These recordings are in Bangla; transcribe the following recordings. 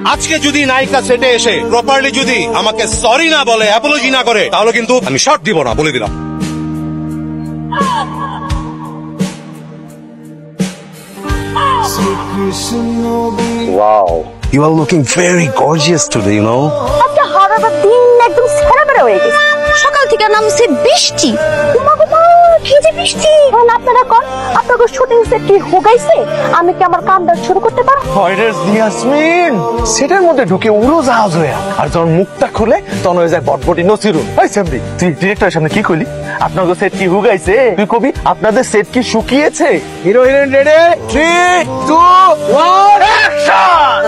আজকে যদি নায়িকা সেটে এসে প্রপারলি যদি আমাকে সরি না বলে, অ্যাপোলজি না করে, তাহলে কিন্তু আমি শট দিব না, বলে দিলাম। Wow, you are looking very gorgeous today, you know. একটা হারাটা দিন একদম সারাবেরা হয়ে গেছে। সকাল থেকে নামছে বৃষ্টি, কি যে বৃষ্টি। আপনারা কোন আপনাদের শুটিং সেট কি হোগাইছে? আমি কি আমার কামটা শুরু করতে পারবো? ইয়াসমিন সেটার মধ্যে ঢুকে উড়োজাহাজ হয়ে, আর যখন মুখটা খুলে তখন হয়ে যায় বটবটি নসিরুল। এই সামনে তুই ডিরেক্টরের সামনে কি কইলি? আপনাদের সেট কি হুগাইছে? তুই কবি আপনাদের সেট কি শুকিয়েছে? Hero heroine ready, 3 2 1 action.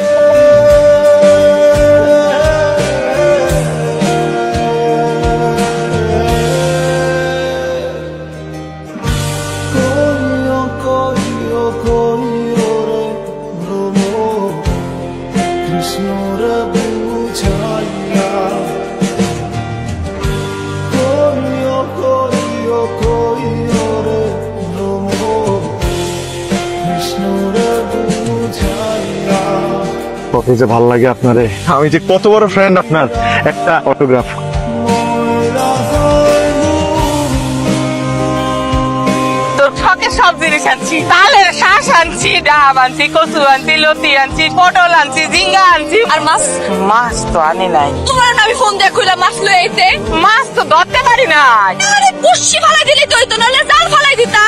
কত যে ভাল লাগে আপনারে, আমি যে কত বড় ফ্রেন্ড আপনার। একটা অটোগ্রাফ। সব জিনিস আনছি, তালের শ্বাস আনছি, ডাব আনছি, কচু আনছি, লতি আনছি, পটল আনছি, ঝিঙ্গা আনছি। আর মাছ মাছ তো আনি নাই। তোমার আমি ফোন দিয়ে কইলাম মাছ লই আইতে, মাছ তো ধরতে পারি না। আরে পুষ্টি ফালাই দিলি তুই, তো নালে জাল ফালাই দিতা।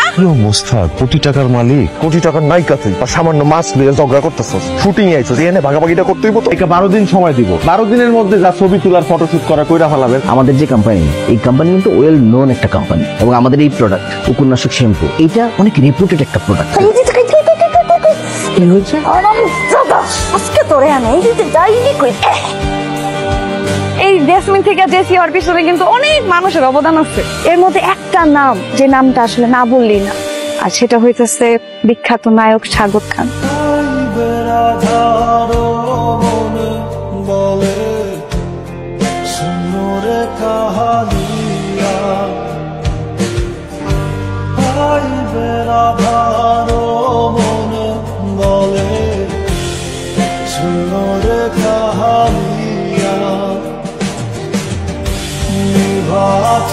মোস্তাক কোটি টাকার মালিক, কোটি টাকার নায়িকা তুই, আর সামান্য মাছ নিয়ে ঝগড়া করতেছস। শুটিং এ আইছস, এনে ভাগাভাগিটা করতেই হতো। একে 12 দিন সময় দিব, 12 দিনের মধ্যে যা ছবি তোলার ফটোশুট করা কইরা ফেলাবেন। আমাদের যে কোম্পানি, এই কোম্পানি কিন্তু ওয়েল নোন একটা কোম্পানি, এবং আমাদের এই প্রোডাক্ট উপন্যাসক শ্যাম্পু, এটা অনেক রেপুটেড একটা প্রোডাক্ট। কি হয়েছে? আজকে তোরে আমি এই দিতে যাইনি কই। এই জেসমিন থেকে জেসি হওয়ার পিছনে কিন্তু অনেক মানুষের অবদান আছে। এর মধ্যে একটা নাম, যে নামটা আসলে না বললেই না, আর সেটা হইতেছে বিখ্যাত নায়ক সাগর খান।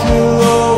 to